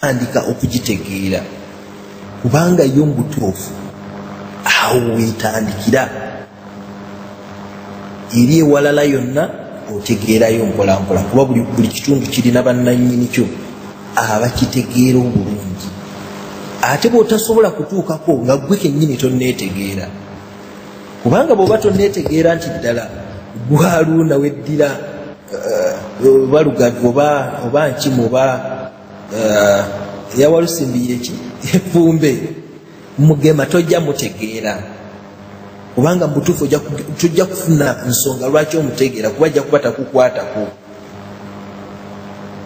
andika okugitegeera kubanga yo mbutuufu awo weetandikira eri ewalala yonna otegeerayo mpolampola kuba buli kitundu kirina bannannyini kyo abakitegeera obulungi ate bw'otasobola kutuukako nga ggwe kennyini tonneetegeera kubanga bw'oba tonneetegeera nti ddala gwaluna weddira oba lugavu oba nkimu oba yawalusimbi yeki efumbe mugema tojja mutegeera kubanga mbutuufu tojja kufuna nsonga lwaki omutegeera kuba ajja kuba takukwatako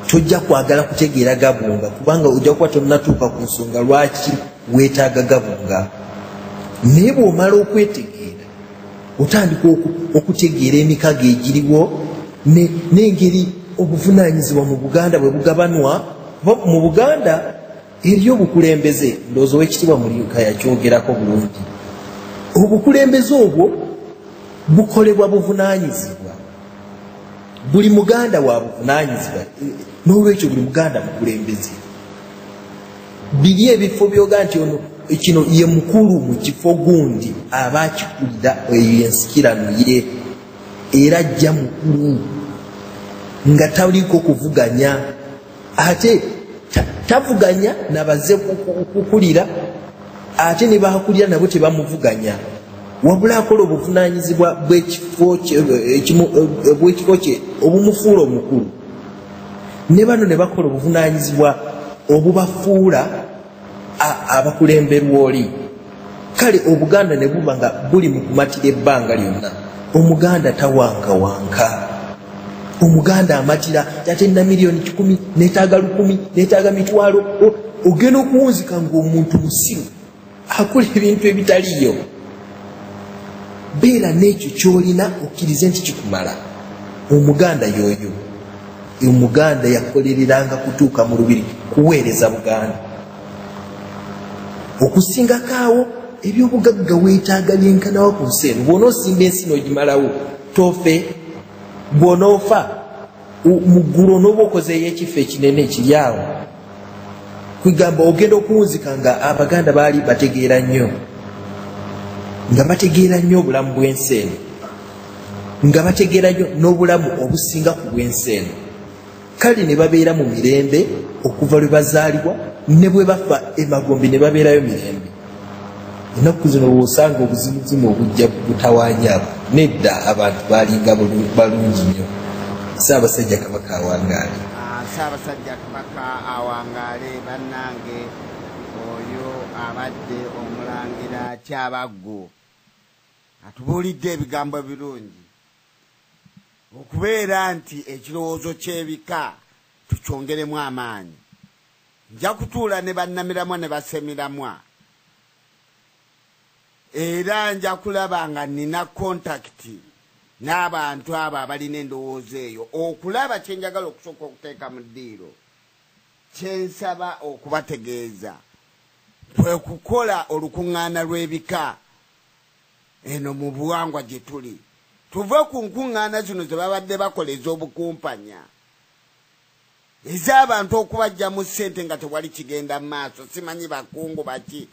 tojja kwagala kutegeera gabunga kubanga ojja kuba tonnatuuka ku nsonga lwaki weetaaga gabunga naye bw'omala okwetegeera otandika okutegeera emikago egiriwo n'engeri obuvunaanyizibwa mu Buganda bwe bugabanwa. Mu Buganda eriyo obukulembeze ndowooza ow'ekitiibwa Muliika yakyogerako bulungi. Obukulembeze obwo bukolebwa buvunaanyizibwa, buli Muganda wa buvunaanyizibwa, n'olwekyo buli Muganda mukulembeze. Biri ebifo byoga nti ono kino ye mukulu mu kifo gundi aba akikulira eyo ensikirano ye era ajja mukulu nga taliko kuvuganya ate tavuganya nabaze kukulira ate ne bakulira nabo tebamuvuganya wabula akola obuvunaanyizibwa bw'ekifo kye obumufuula omukulu ne bano ne bakola obuvunaanyizibwa obubafuula abakulemberwa oli. Kale Obuganda ne buba nga buli mu kumatira ebbanga lyonna Omuganda tawankawanka. Omuganda amatira ate na miliyoni 10 neetaaga 10 neetaaga mitwalo ogenda okuwunzika ng'omuntu musiru akola ebintu ebitaliyo. Beera n'ekyo ky'olina okkirize nti kikumala. Omuganda yoyo Omuganda yakolereranga kutuuka mu lubiri kuweereza Buganda. Okusingako awo ebyobugagga weetaaga byenkanawo ku nsi eno. Bw'onoosimba ensi n'ogimalawo tofe. Bw'onoofa mu ggulu onooba okozeeyo ekifo ekinene ekiri awo kwegamba ogenda okuwunzika nga Abaganda baali bategeera nnyo, nga bategeera nnyo obulamu bw'ensi eno, nga bategeera nnyo n'obulamu obusinga ku bw'ensi eno. Kale ne babeera mu mirembe okuva lwe bazaalibwa ne bwe bafa emagombe ne babeerayo mirembe. Ennaku zino bw'osanga obuzibuzimu obujja butawaanya abo nedda abantu baalinga balungi nnyo. Ssaabasajja Kabaka awangaale. Ssaabasajja Kabaka awangaale bannange oyo abadde omulangira Kyabaggu atubuulidde ebigambo ebirungi okubeera nti ekirowoozo ky'ebika tukyongeremu amaanyi. Nja kutuula ne bannamiramwa ne basemiramwa era nja kulaba nga nina kontakiti n'abantu abo abalina endowooza eyo okulaba kyenjagala okusooka okuteeka mu ddiiro. Kyensaba okubategeeza kwe kukola olukuŋŋaana lw'ebika eno mu buwangwa gye tuli. Tuve ku nkuŋŋaana zino ze babadde bakola ez'obukumpanya ez'abantu okubajja mu ssente nga tewali kigenda mu maaso, simanyi bakungu baki.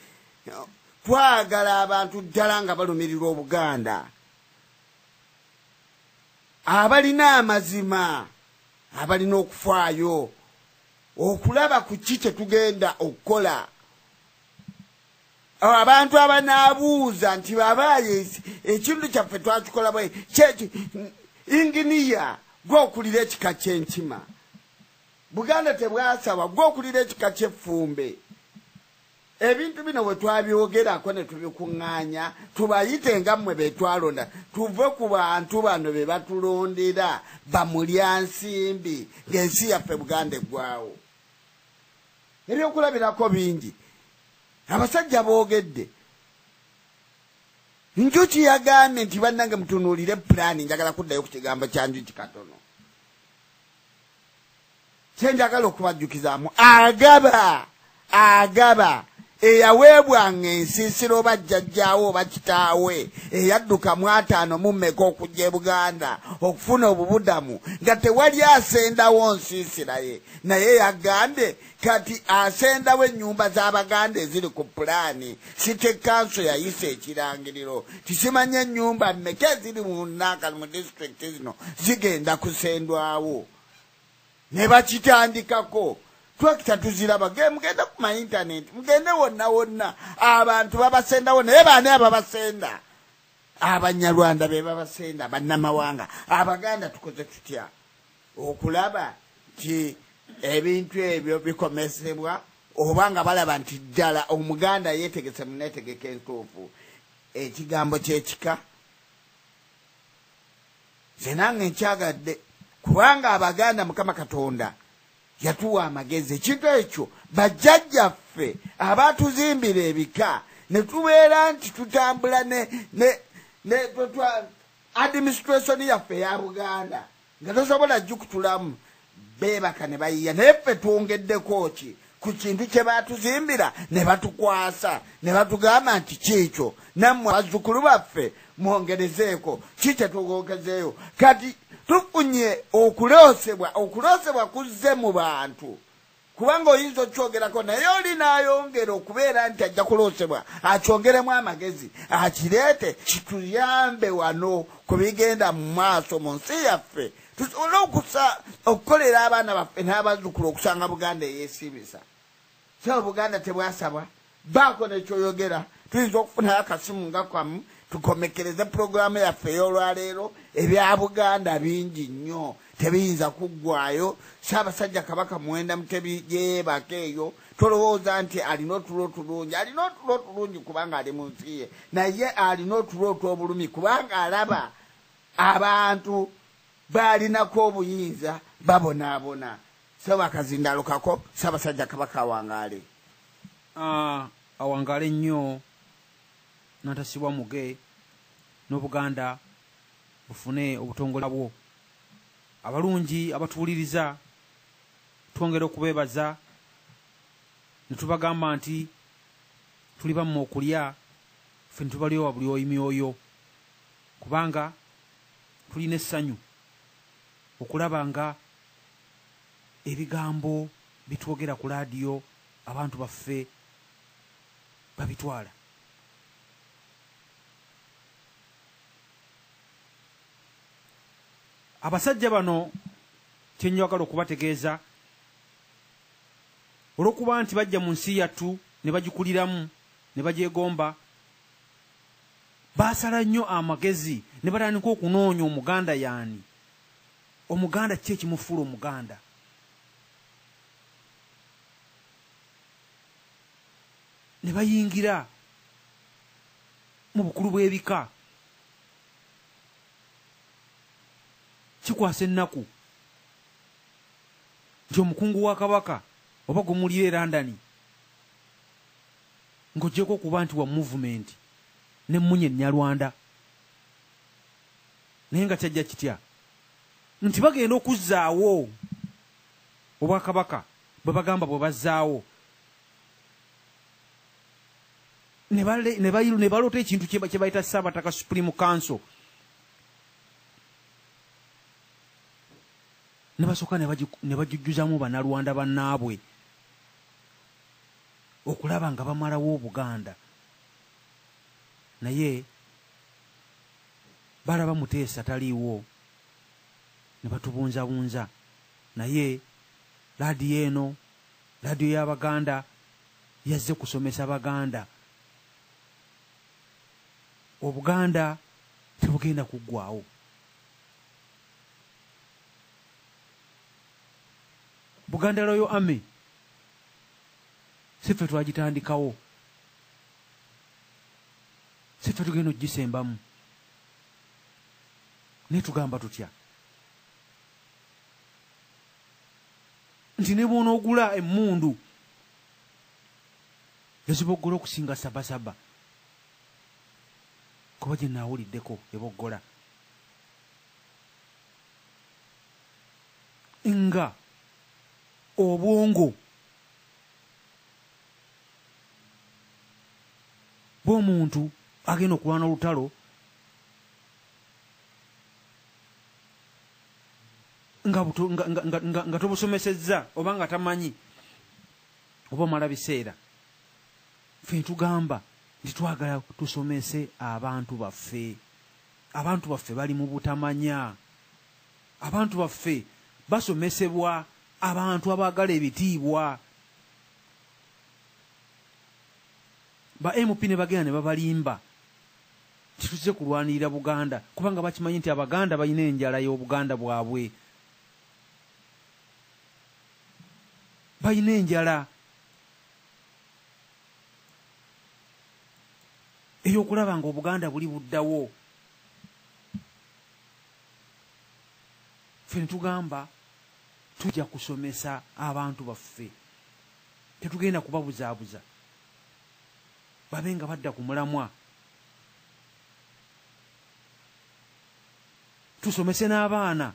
Twagala abantu ddala nga balumirirwa Obuganda, abalina amazima, abalina okufaayo okulaba ku ki kye tugenda okukola. Abantu abanaabuuza nti babaaye ekintu kyaffe twakikola bwe inginiya gw'okulira ekika ky'enkima, Buganda tebwasaba gw'okulira ekika ky'effumbe. Ebintu bino bwe twabyogerako ne tubikuŋŋaanya tubayite nga mmwe be twalonda, tuve ku bantu bano be batulondera bamulyansimbi ng'ensi yaffe Buganda eggwawo. Ebyokulabirako bingi. Abasajja boogedde. Njuki yagambye nti bannange mutunuulire pulaani. Njagala kuddayo ku kigambo kya Njuki katono. Kyenjagala okubajjukizaamu agaba eyaweebwanga ensiisiro bajjajjaawo oba kitaawe eyadduka mu 5 okujja e Buganda okufuna obubudamu nga tewali asendawo nsiisira ye, naye yagambye kati asendawo ennyumba z'Abaganda eziri ku pulaani. City Council yayise ekirangiriro tisimanye ennyumba mmeka eziri mu district zino zigenda kusendwawo, ne bakitandikako. Twakita tuziraba mugenda ku ma internet mugende wonna abantu babasendawo, naye baani ababasenda? Abanyarwanda be babasenda, bannamawanga. Abaganda tukoze tutya okulaba nti ebintu ebyo bikomesebwa, oba nga balaba nti ddala Omuganda yeetegese mu nneetegeka entuufu? Ekigambo kyekika ze nange nkyagadde, kubanga Abaganda Mukama Katonda yatuwa amagezi. Ekintu ekyo bajjajjaffe abatuzimbira ebika ne tubeera nti tutambula ne administration yaffe ya Buganda nga tosobola jjukutulamu, beebaka ne bayiya, naye ffe twongeddeko ki ku kintu kye baatuzimbira ne batukwasa ne batugamba nti kiikyo, nammwe bazzukulu baffe mwongerezeeko ki kye tugongezeeyo. Kati tufunye okuloosebwa kuzze mu bantu, kubanga oyinza okyogerako naye oli n'ayongera okubeera nti ajja kuloosebwa, akyongeremu amagezi akireete kituyambe wano ku bigenda mu maaso mu nsi yaffe, tusobole okukolera abaana baffe n'abazzukulu okusanga Buganda eyeesiibisa. So Buganda tebwasabwa, baako nekyoyogera, tuyinza okufunayo akasimu nga kwamu tukomekereze pulogulaamu yaffe ey'olwaleero. Ebya Buganda bingi nnyo tebiyinza kuggwayo. Ssaabasajja Kabaka Muwenda Mutebi yeebaka eyo, tolowooza nti alina otulo tulungi. Alina otulo tulungi kubanga ali mu nsi ye, naye alina otulo otw'obulumi kubanga alaba abantu baalinako obuyinza babonaabona. Saba Kazindalukako, Ssaabasajja Kabaka awangaale. Awangaale nnyo natasibwa muge n'Obuganda bufune obutongole bwo abalungi abatuwuliriza. Twongera okubeebaza ne tubagamba nti tuli bammwe okulya, ffe ne tubalyowa buli oyimyoyo, kubanga tulina essanyu okulaba nga ebigambo bitwogera ku laadiyo abantu baffe babitwala. Abasajja bano kye njagala okubategeeza, olw'okuba nti bajja mu nsi yattu ne bagikuliramu ne bagyegomba, baasala nnyo amagezi ne batandika okunoonya Omuganda yaani, Omuganda ki ekimufuula Omuganda. Ne bayingira mu bukulu bw'ebika, kikwasa ennaku nti omukungu wa Kabaka oba gumulira e London ng'ogyeko okuba nti wa movement n'emmunye Ennyalwanda, naye nga kyajja kitya nti bagenda okuzzaawo Obwakabaka bwe bagamba bwe bazzaawo, ne baloota ekintu kye bayita Ssaabataka Supreme Council, ne basooka ne bagijjuzamu Bannalwanda bannaabwe okulaba nga bamalawo Obuganda, naye balaba Muteesa taliiwo ne batubunzabunza. Naye laadiyo eno, laadiyo y'Abaganda, yazze kusomesa Baganda. Obuganda tebugenda kuggwawo. Buganda Royal Army siffe twagitandikawo, siffe tugenda okugisembamu, naye tugamba tutya nti ne bw'onoogula emmundu eziboggola okusinga Sabasaba, kuba gye naawuliddeko eboggola, nga obwongo bw'omuntu agenda okulwana olutalo nga tobusomesezza oba nga tamanyi oba omala biseera. Ffe ntugamba nti twagala tusomese abantu baffe. Abantu baffe bali mu butamanya. Abantu baffe basomesebwa abantu abaagala ebitiibwa. Ba MP ne bagenda ne babalimba tituze kulwanirira Buganda kubanga bakimanyi nti Abaganda balina enjala y'Obuganda bwabwe. Balina enjala ey'okulaba nga Obuganda buli buddawo. Ffe netugamba tujja kusomesa abantu baffe, tetugenda kubabuzaabuza babe nga badda ku mulamwa. Tusomese n'abaana